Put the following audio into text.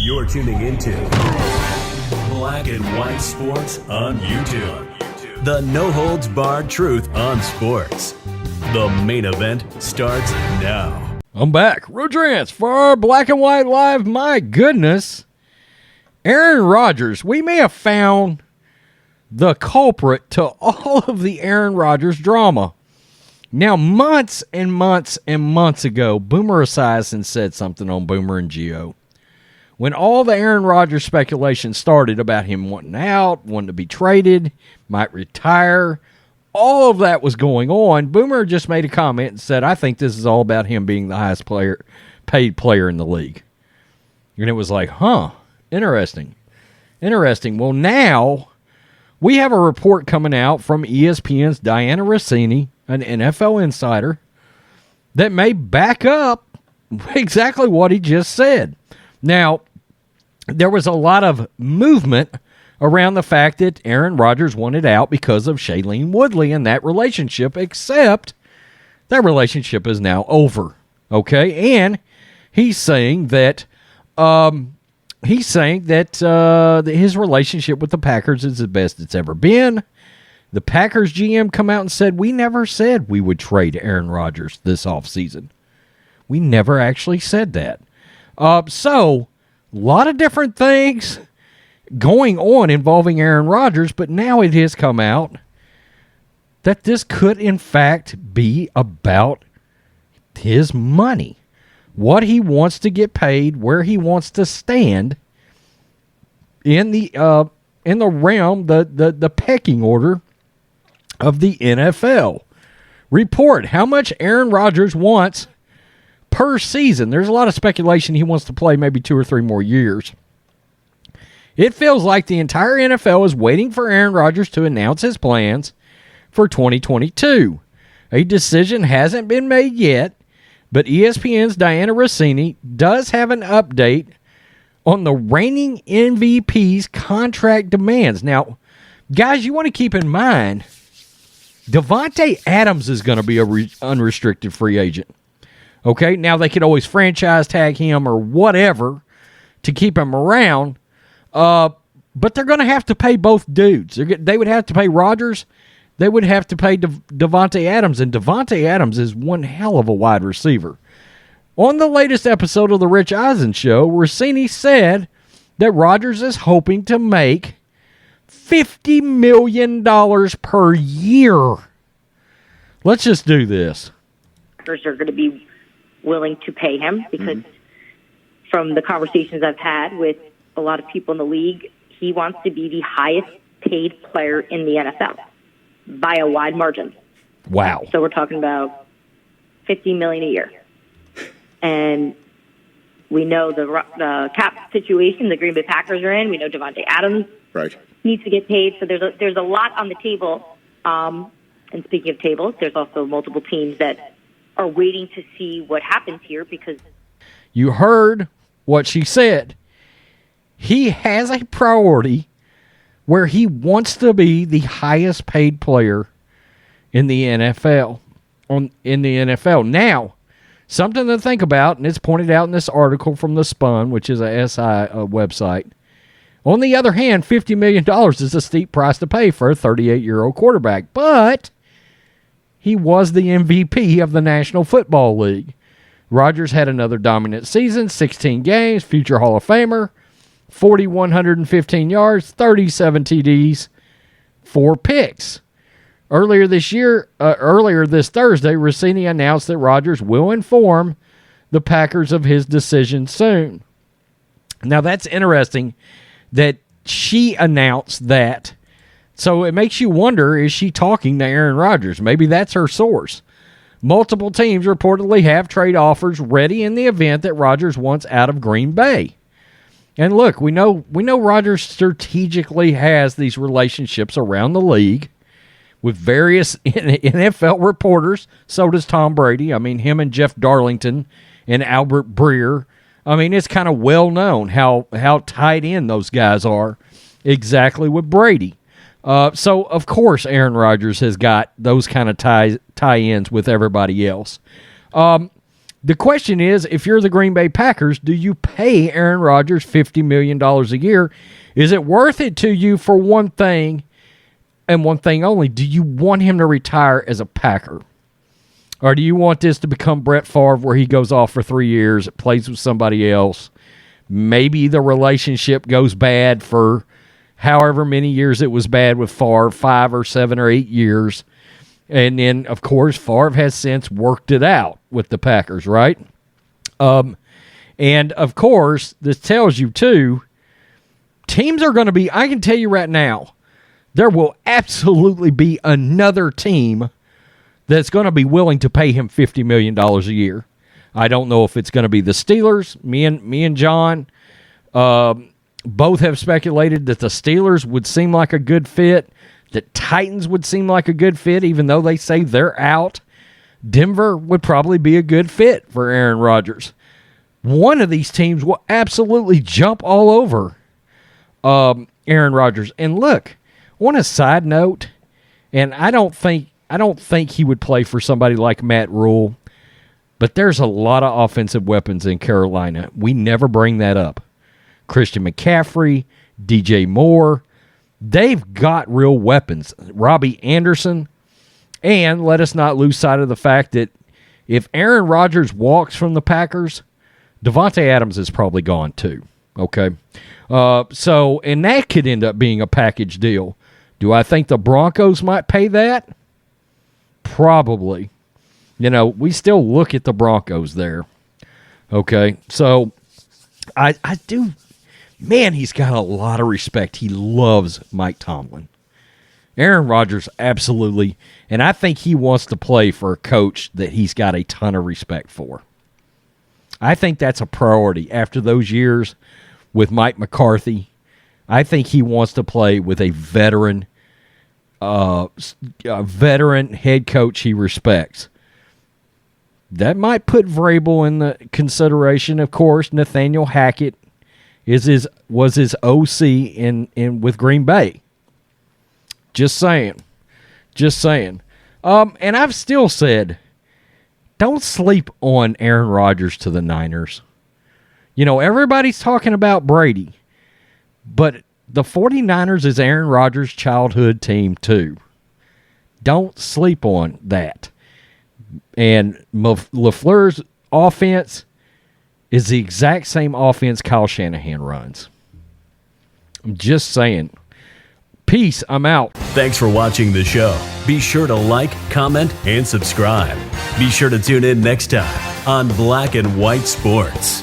You're tuning into Black and White Sports on YouTube. The no-holds-barred truth on sports. The main event starts now. I'm back. Rodgers Wants for Black and White Live. My goodness. Aaron Rodgers. We may have found the culprit to all of the Aaron Rodgers drama. Now, months and months and months ago, Boomer Esiason said something on Boomer and Gio. When all the Aaron Rodgers speculation started about him wanting out, wanting to be traded, might retire, all of that was going on, Boomer just made a comment and said, I think this is all about him being the highest paid player in the league. And it was like, interesting. Well, now we have a report coming out from ESPN's Diana Rossini, an NFL insider, that may back up exactly what he just said. Now, there was a lot of movement around the fact that Aaron Rodgers wanted out because of Shailene Woodley and that relationship, except that relationship is now over. Okay? And he's saying that his relationship with the Packers is the best it's ever been. The Packers GM come out and said, we never said we would trade Aaron Rodgers this offseason. We never actually said that. So, a lot of different things going on involving Aaron Rodgers, but now it has come out that this could, in fact, be about his money. What he wants to get paid, where he wants to stand in the realm, the pecking order of the NFL. Report how much Aaron Rodgers wants per season. There's a lot of speculation he wants to play maybe 2 or 3 more years. It feels like the entire NFL is waiting for Aaron Rodgers to announce his plans for 2022. A decision hasn't been made yet, but ESPN's Diana Rossini does have an update on the reigning MVP's contract demands. Now, guys, you want to keep in mind, Davante Adams is going to be a unrestricted free agent. Okay, now they could always franchise tag him or whatever to keep him around, but they're going to have to pay both dudes. They would have to pay Rodgers. They would have to pay Davante Adams, and Davante Adams is one hell of a wide receiver. On the latest episode of The Rich Eisen Show, Rossini said that Rodgers is hoping to make $50 million per year. Let's just do this. Are going to be willing to pay him because from the conversations I've had with a lot of people in the league, he wants to be the highest paid player in the NFL by a wide margin. Wow. So we're talking about $50 million a year. And we know the cap situation the Green Bay Packers are in. We know Davante Adams needs to get paid. So there's a lot on the table. And speaking of tables, there's also multiple teams that are waiting to see what happens here because... You heard what she said. He has a priority where he wants to be the highest paid player in the NFL. Now, something to think about, and it's pointed out in this article from The Spun, which is a SI website. On the other hand, $50 million is a steep price to pay for a 38-year-old quarterback, but he was the MVP of the National Football League. Rodgers had another dominant season, 16 games, future Hall of Famer, 4,115 yards, 37 TDs, 4 picks. Earlier this Thursday, Rossini announced that Rodgers will inform the Packers of his decision soon. Now, that's interesting that she announced that. So it makes you wonder, is she talking to Aaron Rodgers? Maybe that's her source. Multiple teams reportedly have trade offers ready in the event that Rodgers wants out of Green Bay. And look, we know Rodgers strategically has these relationships around the league with various NFL reporters. So does Tom Brady. I mean, him and Jeff Darlington and Albert Breer. I mean, it's kind of well known how tied in those guys are exactly with Brady. So, of course, Aaron Rodgers has got those kind of tie-ins with everybody else. The The question is, if you're the Green Bay Packers, do you pay Aaron Rodgers $50 million a year? Is it worth it to you for one thing and one thing only? Do you want him to retire as a Packer? Or do you want this to become Brett Favre where he goes off for 3 years, plays with somebody else? Maybe the relationship goes bad for however many years it was bad with Favre, 5 or 7 or 8 years. And then, of course, Favre has since worked it out with the Packers, right? And, of course, this tells you, too, teams are going to be, I can tell you right now, there will absolutely be another team that's going to be willing to pay him $50 million a year. I don't know if it's going to be the Steelers. Me and John both have speculated that the Steelers would seem like a good fit. The Titans would seem like a good fit, even though they say they're out. Denver would probably be a good fit for Aaron Rodgers. One of these teams will absolutely jump all over Aaron Rodgers. And look, on a side note, and I don't think he would play for somebody like Matt Rule, but there's a lot of offensive weapons in Carolina. We never bring that up. Christian McCaffrey, DJ Moore, they've got real weapons. Robbie Anderson. And let us not lose sight of the fact that if Aaron Rodgers walks from the Packers, Davante Adams is probably gone too. Okay? And that could end up being a package deal. Do I think the Broncos might pay that? Probably. We still look at the Broncos there. Okay? So, I do... Man, he's got a lot of respect. He loves Mike Tomlin. Aaron Rodgers, absolutely. And I think he wants to play for a coach that he's got a ton of respect for. I think that's a priority. After those years with Mike McCarthy, I think he wants to play with a veteran head coach he respects. That might put Vrabel in the consideration, of course. Nathaniel Hackett was his OC in with Green Bay. Just saying. And I've still said, don't sleep on Aaron Rodgers to the Niners. Everybody's talking about Brady, but the 49ers is Aaron Rodgers' childhood team too. Don't sleep on that. And LaFleur's offense is the exact same offense Kyle Shanahan runs. I'm just saying. Peace. I'm out. Thanks for watching the show. Be sure to like, comment, and subscribe. Be sure to tune in next time on Black and White Sports.